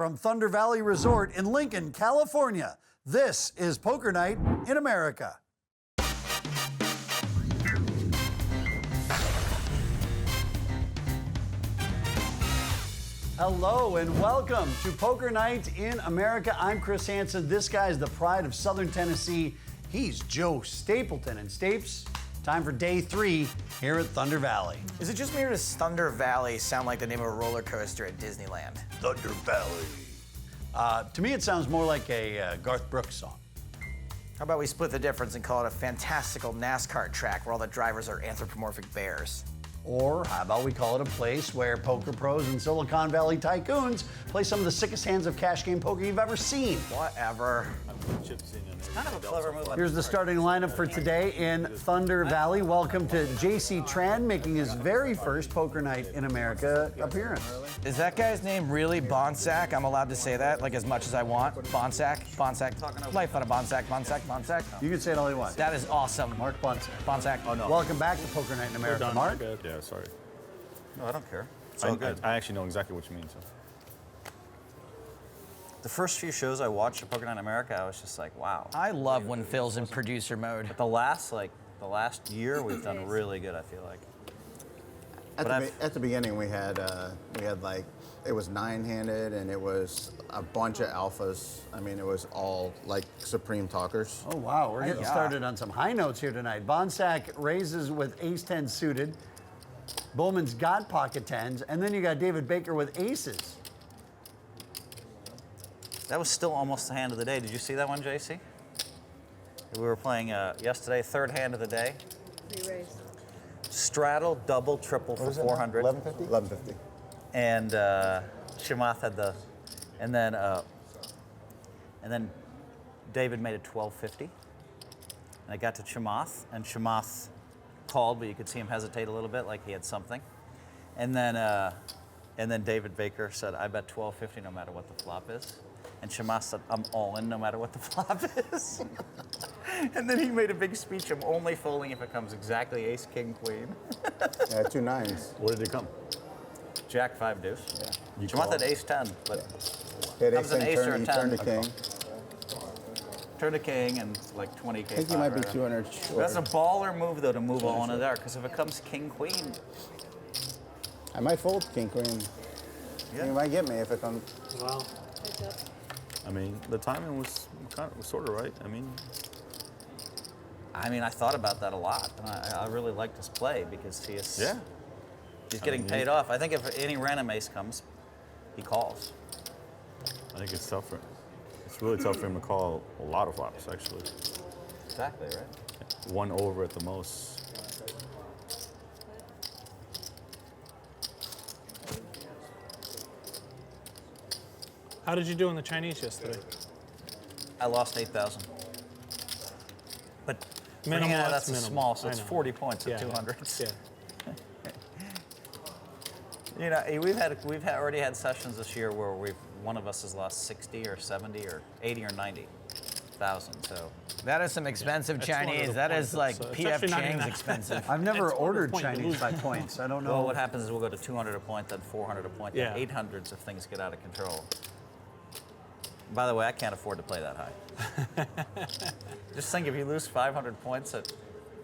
From Thunder Valley Resort in Lincoln, California, this is Poker Night in America. Hello and welcome to Poker Night in America. I'm Chris Hanson. This guy's the pride of Southern Tennessee. He's Joe Stapleton. And Stapes, time for day 3 here at Thunder Valley. Is it just me or does Thunder Valley sound like the name of a roller coaster at Disneyland? Thunder Valley. To me, it sounds more like a Garth Brooks song. How about we split the difference and call it a fantastical NASCAR track where all the drivers are anthropomorphic bears? Or how about we call it a place where poker pros and Silicon Valley tycoons play some of the sickest hands of cash game poker you've ever seen. Whatever. It's kind of a clever move. Here's the starting lineup for today in Thunder Valley. Welcome to JC Tran, making his very first Poker Night in America appearance. Is that guy's name really Bonsack? I'm allowed to say that, like, as much as I want. Bonsack. Life out of Bonsack. You can say it all you want. That is awesome. Mark Bonsack. Oh, no. Welcome back to Poker Night in America, Mark. Yeah, sorry. No, I don't care. It's I, all good. I actually know exactly what you mean, so. The first few shows I watched of Poker Night in America, I was just like, wow. I love when Phil's in producer mode. But the last year, we've done really good, I feel like. At the beginning, we had like, it was 9-handed and it was a bunch of alphas. I mean, it was all like supreme talkers. Oh, wow. We're getting started on some high notes here tonight. Bonsack raises with ace-10 suited. Bowman's got pocket tens. And then you got David Baker with aces. That was still almost the hand of the day. Did you see that one, JC? We were playing yesterday, third hand of the day. Straddle, double, triple for 400. 1150? 1150. And Hellmuth had the, and then David made it 1250. And I got to Hellmuth, and Hellmuth called, but you could see him hesitate a little bit, like he had something. And then David Baker said, "I bet 1250 no matter what the flop is." And Hellmuth said, "I'm all in no matter what the flop is." And then he made a big speech, "I'm only folding if it comes exactly ace, king, queen." Yeah, 2 9s. What did it come? Jack 5 deuce. You Hellmuth call. had ace 10, but Hit Comes an ace or a he 10. turned to king. turned to king and like 20 I k. think he might be 200 short. That's a baller move though to move all into there, because if it comes king, queen, I might fold king, queen. Yeah. You might get me if it comes. Wow. I mean, the timing was sort of right. I mean, I thought about that a lot, and I really liked his play because he's getting paid off. I think if any random ace comes, he calls. I think it's tough for him. It's really tough for him to call a lot of flops, actually. Exactly, right? 1 over at the most. How did you do in the Chinese yesterday? I lost 8,000. But Minimal, yeah, that's that's a minimal. small, so I it's know. 40 points at Yeah. 200. Yeah. You know, we've already had sessions this year where one of us has lost 60 or 70 or 80 or 90,000. So That is some expensive That's one of Chinese. the That points. is like It's P.F. actually not even Chang's that. expensive. I've never It's one ordered point to Chinese lose. by points. I don't know. well, what happens is we'll go to 200 a point, then 400 a point, then Yeah. 800s if things get out of control. By the way, I can't afford to play that high. Just think, if you lose 500 points at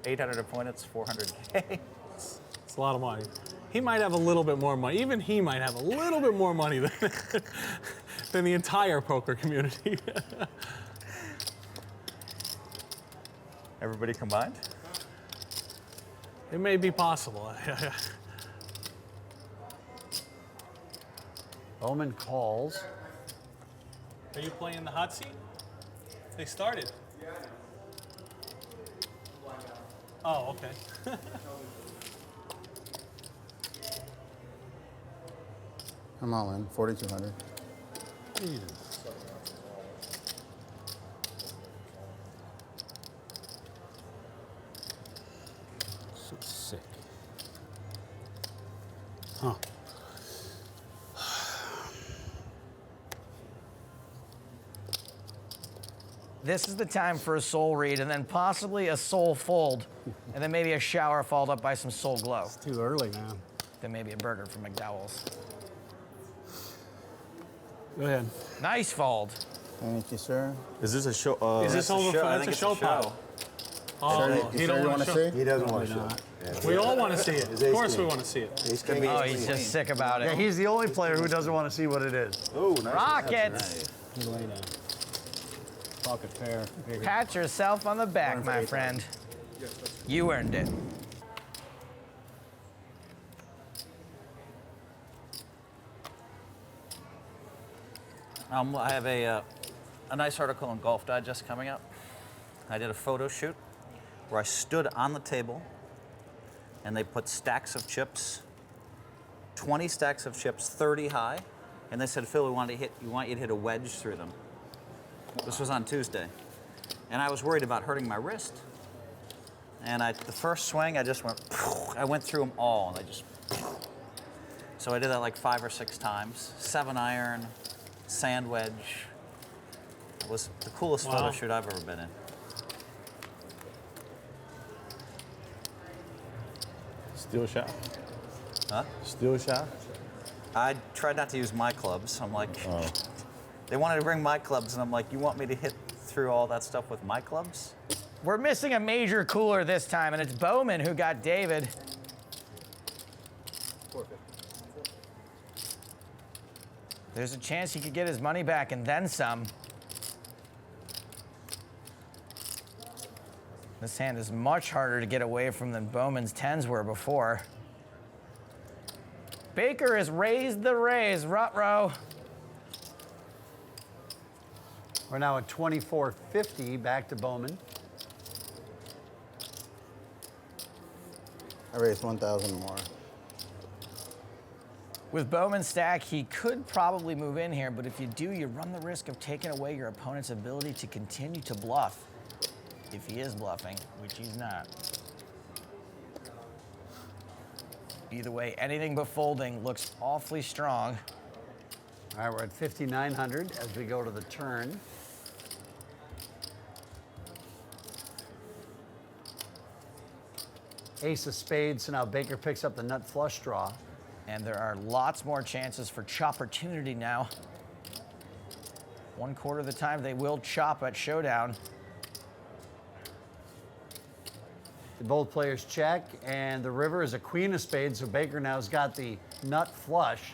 800 a point, it's 400K. It's a lot of money. He might have a little bit more money. Even he might have a little bit more money than the entire poker community. Everybody combined? It may be possible. Bowman calls. Are you playing the hot seat? They started. Oh, okay. I'm all in. 4,200. So sick. Huh. This is the time for a soul read, and then possibly a soul fold, and then maybe a shower followed up by some soul glow. Too early, man. Then maybe a burger from McDowell's. Go ahead. Nice fold. Thank you, sir. Is this a show? Is this over for I that's think a it's show pile? Oh, Sir, he you don't want want to to show. see? He doesn't want to show. Yeah. We all want to see it. His Of ace course we king. want to see it. Ace king. Oh, he's just sick about Yeah, it. he's the only player who doesn't want to see what it is. Oh, nice. Rockets. Good lay down. Pocket pair. Bigger. Pat yourself on the back, my friend. You earned it. I have a nice article in Golf Digest coming up. I did a photo shoot where I stood on the table and they put stacks of chips, 20 stacks of chips, 30 high, and they said, Phil, we want you to hit a wedge through them. This was on Tuesday. And I was worried about hurting my wrist. And the first swing, I just went, I went through them all, and I just, so I did that like 5 or 6 times. 7-iron, sand wedge. It was the coolest photo shoot I've ever been in. Steel shot. Huh? Steel shot. I tried not to use my clubs. I'm like, they wanted to bring my clubs, and I'm like, you want me to hit through all that stuff with my clubs? We're missing a major cooler this time, and it's Bowman who got David. There's a chance he could get his money back and then some. This hand is much harder to get away from than Bowman's 10s were before. Baker has raised the raise, Rutrow. We're now at 24.50, back to Bowman. I raised 1,000 more. With Bowman's stack, he could probably move in here, but if you do, you run the risk of taking away your opponent's ability to continue to bluff. If he is bluffing, which he's not. Either way, anything but folding looks awfully strong. All right, we're at 5,900 as we go to the turn. Ace of spades, so now Baker picks up the nut flush draw. And there are lots more chances for chopportunity now. 1/4 of the time they will chop at showdown. Both players check, and the river is a queen of spades, so Baker now's got the nut flush.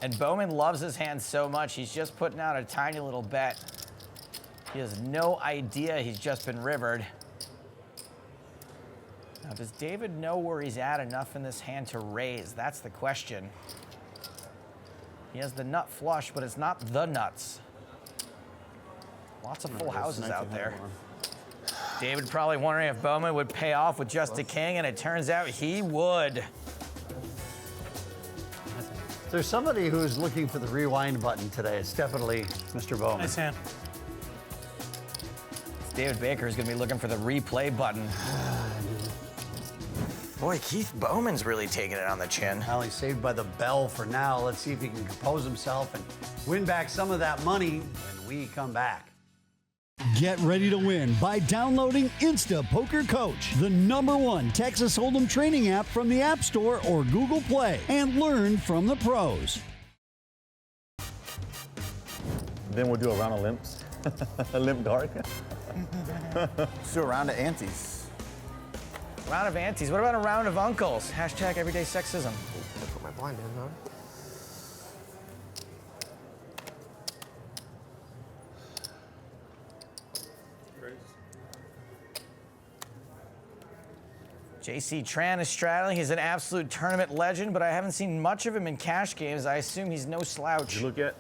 And Bowman loves his hand so much, he's just putting out a tiny little bet. He has no idea he's just been rivered. Now, does David know where he's at enough in this hand to raise? That's the question. He has the nut flush, but it's not the nuts. Lots of full houses out there. David probably wondering if Bowman would pay off with just a king, and it turns out he would. If there's somebody who's looking for the rewind button today, it's definitely Mr. Bowman. Nice hand. David Baker is going to be looking for the replay button. Boy, Keith Bowman's really taking it on the chin. Well, he's saved by the bell for now. Let's see if he can compose himself and win back some of that money when we come back. Get ready to win by downloading Insta Poker Coach, the #1 Texas Hold'em training app from the App Store or Google Play, and learn from the pros. Then we'll do a round of limps. A limp dark. Let's do a round of antes. Round of aunties. What about a round of uncles? Hashtag everyday sexism. I put my blind in, huh? JC Tran is straddling. He's an absolute tournament legend, but I haven't seen much of him in cash games. I assume he's no slouch. Did you look yet?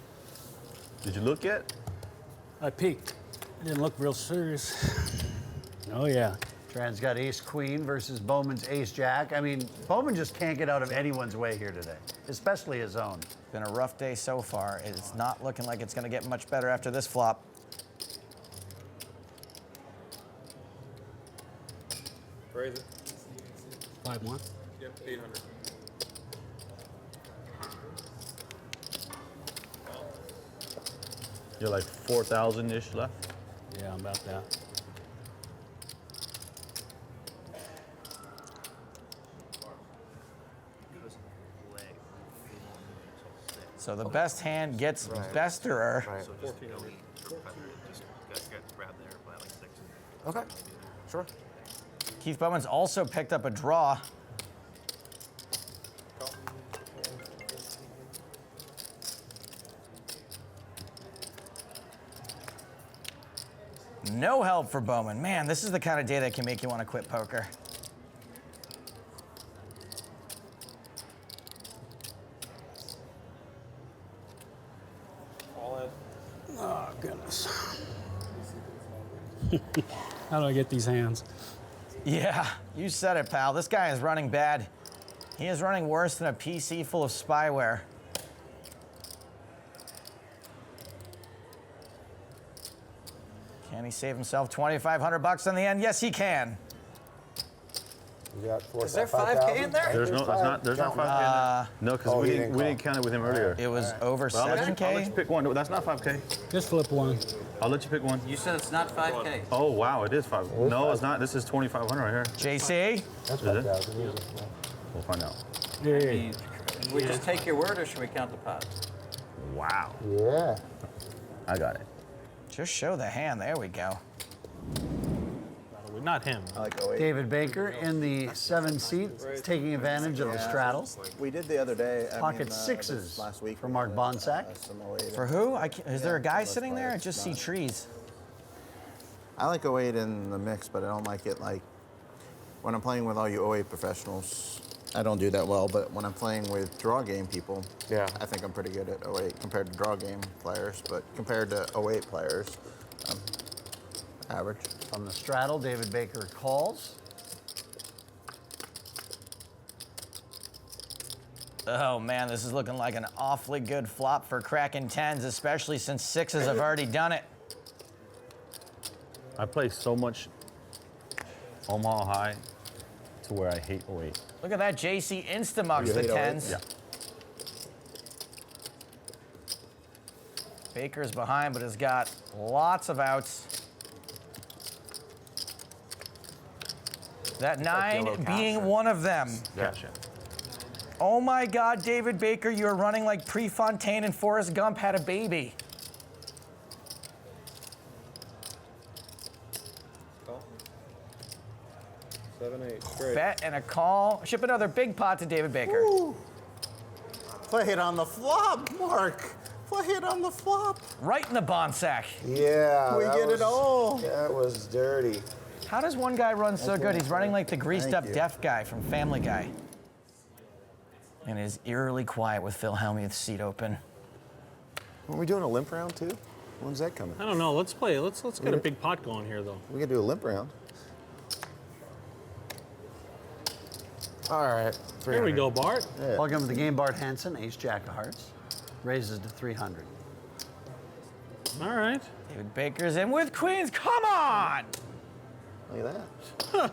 Did you look yet? I peeked. I didn't look real serious. Oh, yeah. Tran's got ace queen versus Bowman's ace jack. I mean, Bowman just can't get out of anyone's way here today, especially his own. Been a rough day so far. It's not looking like it's going to get much better after this flop. Raise it. 5-1. Yep, 800. You're like 4,000-ish left. Yeah, I'm about that. So the best hand gets besterer. Right. Okay. Sure. Keith Bowman's also picked up a draw. No help for Bowman. Man, this is the kind of day that can make you want to quit poker. Oh, goodness. How do I get these hands? Yeah, you said it, pal. This guy is running bad. He is running worse than a PC full of spyware. Can he save himself 2,500 bucks in the end? Yes, he can. You got Is there 5K in there? There's not 5K in there. No, because Oh, we he didn't didn't count it with him earlier. It was over Well, I'll let you 7K. pick one. No, that's not 5K. Just flip one. I'll let you pick one. You said it's not 5K. Oh, wow, it is 5. No, it's not. This is 2,500 right here. JC? That's Is it? 5,000. We'll find out. Yeah. We just take your word, or should we count the pots? Wow. Yeah. I got it. Just show the hand. There we go. Not him. I like 08. David Baker in the 7 seat, taking advantage of the straddle. We did the other day. Pocket sixes last week for Mark Bonsack. some 08. For who? Is there a guy let's sitting play there? I it. just see trees. I like 08 in the mix, but I don't like it like when I'm playing with all you 08 professionals. I don't do that well, but when I'm playing with draw game people, Yeah. I think I'm pretty good at 08 compared to draw game players. But compared to 08 players, I'm average. From the straddle, David Baker calls. Oh man, this is looking like an awfully good flop for cracking 10s, especially since 6s have already done it. I play so much Omaha High to where I hate 08. Look at that, JC Instamucks You the hate 10s. Yeah. Baker's behind, but has got lots of outs. That 9 being one of them. Gotcha. Oh my God, David Baker, you're running like Prefontaine and Forrest Gump had a baby. Bet and a call. Ship another big pot to David Baker. Play it on the flop, Mark. Play it on the flop. Right in the Bonsack. Yeah. We that get was- it all. That was dirty. How does one guy run so good? He's running like the greased up you. deaf guy from Family Guy. And is eerily quiet with Phil Hellmuth's seat open. Are we doing a limp round too? When's that coming? I don't know. Let's play. Let's get a big pot going here, though. We could do a limp round. All right. Here we 300. go, Bart. Welcome to the game, Bart Hanson, ace jack of hearts. Raises to 300. All right. David Baker's in with queens. Come on! Look at that.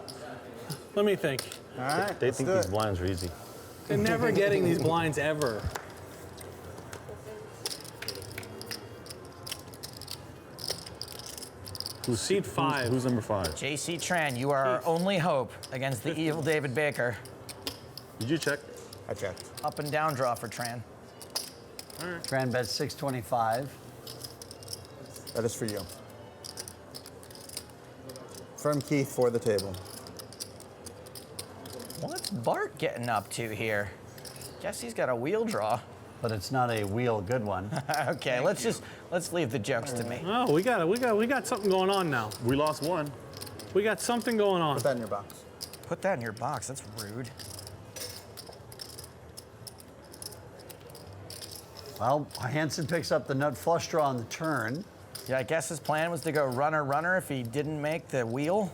Let me think. All right. They think these blinds are easy. They're never getting these blinds ever. Seat 5. Who's number 5? JC Tran, you are our only hope against the evil David Baker. Did you check? I checked. Up and down draw for Tran. Tran bets 625. That is for you. From Keith for the table. What's Bart getting up to here? Guess he's got a wheel draw. But it's not a wheel good one. Okay, let's leave the jokes to me. Oh, we got something going on now. We lost one. We got something going on. Put that in your box. Put that in your box. That's rude. Well, Hanson picks up the nut flush draw on the turn. Yeah, I guess his plan was to go runner, runner if he didn't make the wheel.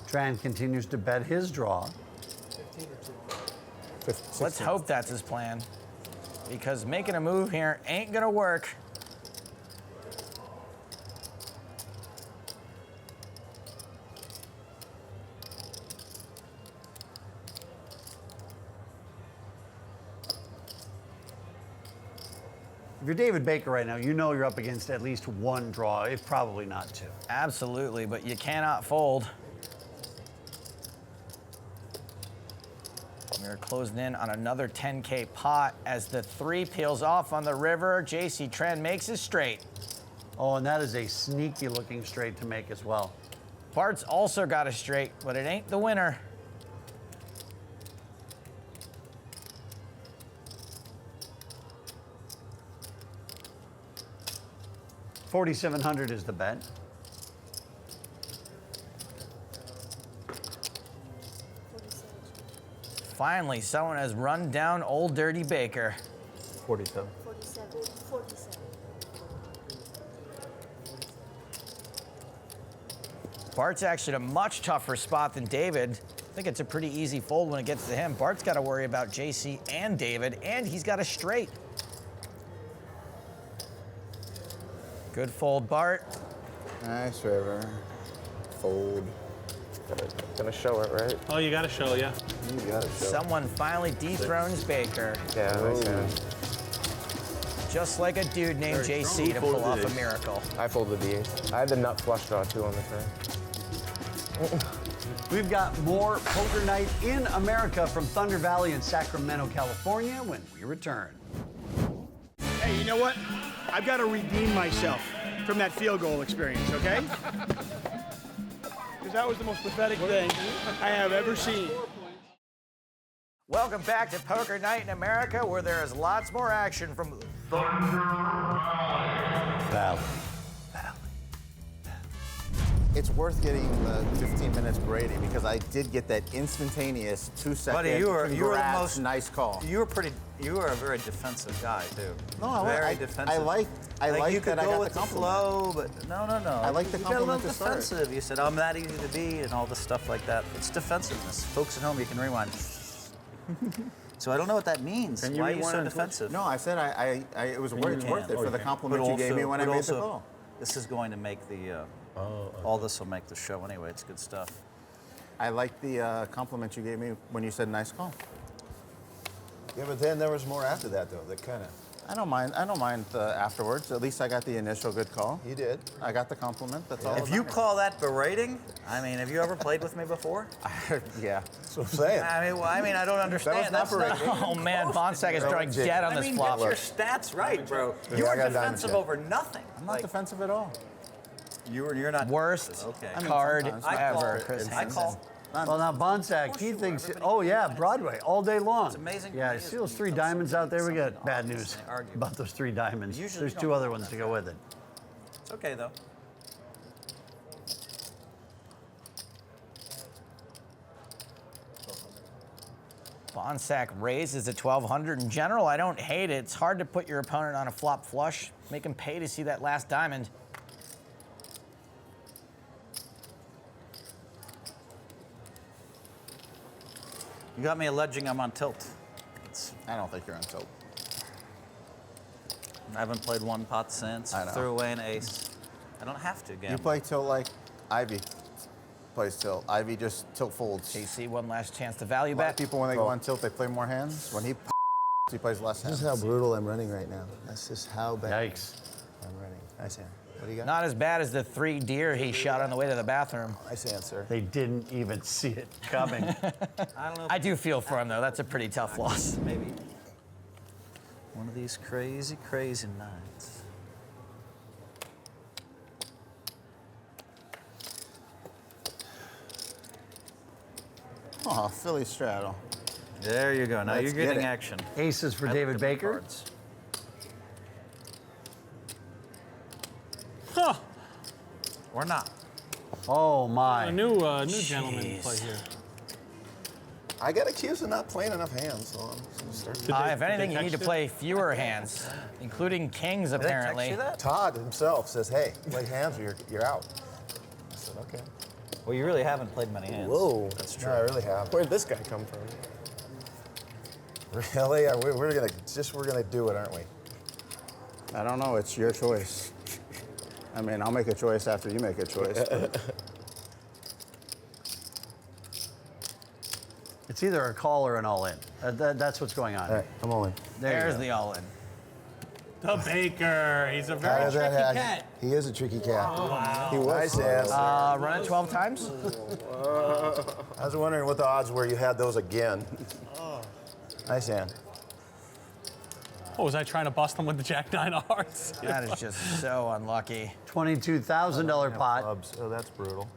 Tran continues to bet his draw. Let's hope that's his plan. Because making a move here ain't gonna work. If you're David Baker right now, you know you're up against at least one draw, if probably not two. Absolutely, but you cannot fold. We're closing in on another 10K pot as the 3 peels off on the river. JC Tran makes his straight. Oh, and that is a sneaky looking straight to make as well. Bart's also got a straight, but it ain't the winner. $4,700 is the bet. Finally, someone has run down Old Dirty Baker. 47. 47. Bart's actually in a much tougher spot than David. I think it's a pretty easy fold when it gets to him. Bart's got to worry about JC and David, and he's got a straight. Good fold, Bart. Nice river. Fold. Gonna show it, right? Oh, you got to show, yeah. You gotta show. Someone finally dethrones Baker. Yeah, nice hand. Just like a dude named JC to pull off a miracle. I folded the ace. I had the nut flush draw too on the turn. We've got more Poker Night in America from Thunder Valley in Sacramento, California when we return. Hey, you know what? I've got to redeem myself from that field goal experience, okay? Because that was the most pathetic thing I have ever seen. Welcome back to Poker Night in America, where there is lots more action from Thunder Valley. It's worth getting the 15 minutes Brady because I did get that instantaneous 2-second. Buddy, you were the congrats, most nice call. You were a very defensive guy too. No, very defensive. I like you could that I go got with the compliment. flow, but no. I like the you got a compliment little to start. defensive. You said I'm that easy to beat and all this stuff like that. It's defensiveness. Folks at home, you can rewind. So I don't know what that means. Can you Why are you rewind so on defensive? No, I said it was worth it for the compliment you gave me when I made the call. This is going to make the. All this will make the show anyway. It's good stuff. I like the compliment you gave me when you said nice call. Yeah, but then there was more after that though. That kind of. I don't mind afterwards. At least I got the initial good call. You did. I got the compliment. That's all. If you call that berating, I mean, have you ever played with me before? Yeah. That's what I'm saying. I mean, I don't understand. That was not berating. Oh man, Bonsack is drawing dead on this flop. Get your stats right, bro. Yeah, You I were got a diamond defensive check. over nothing. I'm not defensive at all. You're not Worst Okay. I mean, card sometimes. I call. ever, Chris I Hansen. call. Well, now Bonsack, course he you thinks, were. Everybody oh can yeah, do it. Broadway, all day long. It's amazing Yeah, to I me see is those when 3 you tell diamonds somebody out there. We something got bad obvious news and they argue. about those 3 diamonds. Usually There's you 2 don't other know ones that. to go with it. It's okay though. Bonsack raises to 1,200. In general, I don't hate it. It's hard to put your opponent on a flop flush. Make him pay to see that last diamond. You got me alleging I'm on tilt. I don't think you're on tilt. I haven't played one pot since. I know. Threw away an ace. I don't have to You gamble. play tilt like Ivy plays tilt. Ivy just tilt folds. JC, one last chance to value A lot of bet. people, when they go on tilt, they play more hands. When he plays less This hands. is how brutal I'm running right now. That's just how bad Yikes. I'm running. Nice hand. What do you got? Not as bad as the 3 deer he shot on the way to the bathroom. Nice hand, sir. They didn't even see it coming. I don't know. I do feel for him, though. That's a pretty tough loss. Maybe. One of these crazy, crazy nights. Oh, Philly straddle. There you go. Now Let's you're get getting it. action. Aces for I David looked at my Baker. cards. Huh. Or not. Oh A my. new gentleman to play here. I got accused of not playing enough hands, so I'm just gonna start. If anything, you need to play fewer hands, including kings, Did I text apparently. you that? Todd himself says, "Hey, play hands or you're out." I said, "Okay." Well, you really haven't played many hands. Whoa, That's true. No, I really have. Where'd this guy come from? Really? Yeah, we're gonna do it, aren't we? I don't know. It's your choice. I mean, I'll make a choice after you make a choice. But It's either a call or an all-in. That's what's going on. All right, I'm all in. There you There's go. the all-in. The Baker. He's a very tricky cat. He is a tricky cat. Oh, wow. He was. Nice ass. Run it 12 times. I was wondering what the odds were you had those again. Nice hand. Oh, was I trying to bust him with the Jack-9 of hearts? That is just so unlucky. $22,000 pot. Clubs. Oh, that's brutal.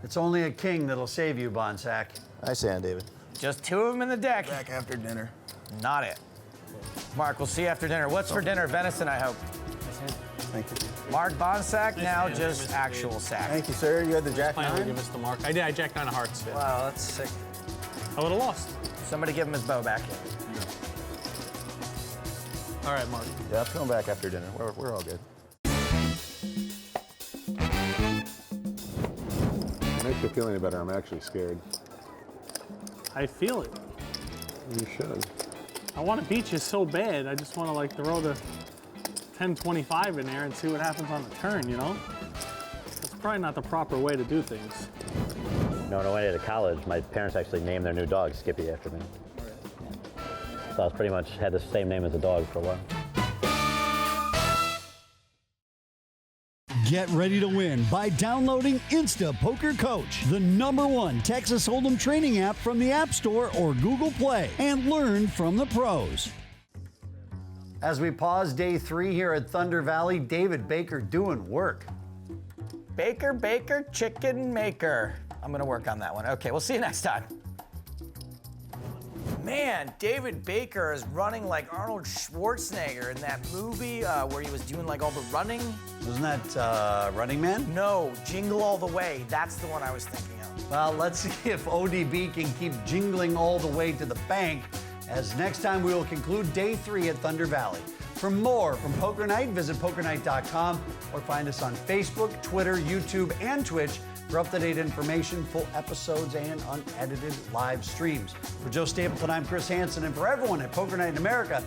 It's only a king that'll save you, Bonsack. Nice hand, David. Just 2 of them in the deck. Back after dinner. Not it. Mark, we'll see you after dinner. What's for dinner? Venison, I hope. Thank you. Mark Bonsack, now just actual sack. Thank you, sir. You had the Jack Finally 9? give us the mark. I did. I Jack-9 of hearts. Yeah. Wow, that's sick. I would have lost. Somebody give him his bow back. All right, Mark. Yeah, I'm coming back after dinner. We're all good. Makes you feel any better, I'm actually scared. I feel it. You should. I want to beat you so bad. I just want to like throw the 10-25 in there and see what happens on the turn, you know? That's probably not the proper way to do things. No, when I went to college, my parents actually named their new dog Skippy after me. So I was pretty much had the same name as the dog for a while. Get ready to win by downloading Insta Poker Coach, the #1 Texas Hold'em training app from the App Store or Google Play, and learn from the pros. As we pause day 3 here at Thunder Valley, David Baker doing work. Baker, chicken maker. I'm gonna work on that one. Okay, we'll see you next time. Man, David Baker is running like Arnold Schwarzenegger in that movie where he was doing like all the running. Wasn't that Running Man? No, Jingle All the Way. That's the one I was thinking of. Well, let's see if ODB can keep jingling all the way to the bank, as next time we will conclude day 3 at Thunder Valley. For more from Poker Night, visit pokernight.com or find us on Facebook, Twitter, YouTube, and Twitch for up-to-date information, full episodes, and unedited live streams. For Joe Stapleton, I'm Chris Hansen, and for everyone at Poker Night in America,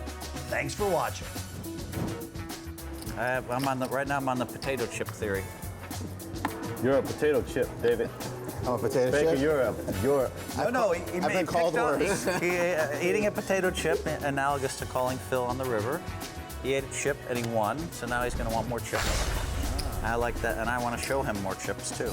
thanks for watching. Right now I'm on the potato chip theory. You're a potato chip, David. I'm a potato Baker, chip? you're I've been called worse. Eating a potato chip, analogous to calling Phil on the river. He ate a chip and he won, so now he's going to want more chips. I like that, and I want to show him more chips too.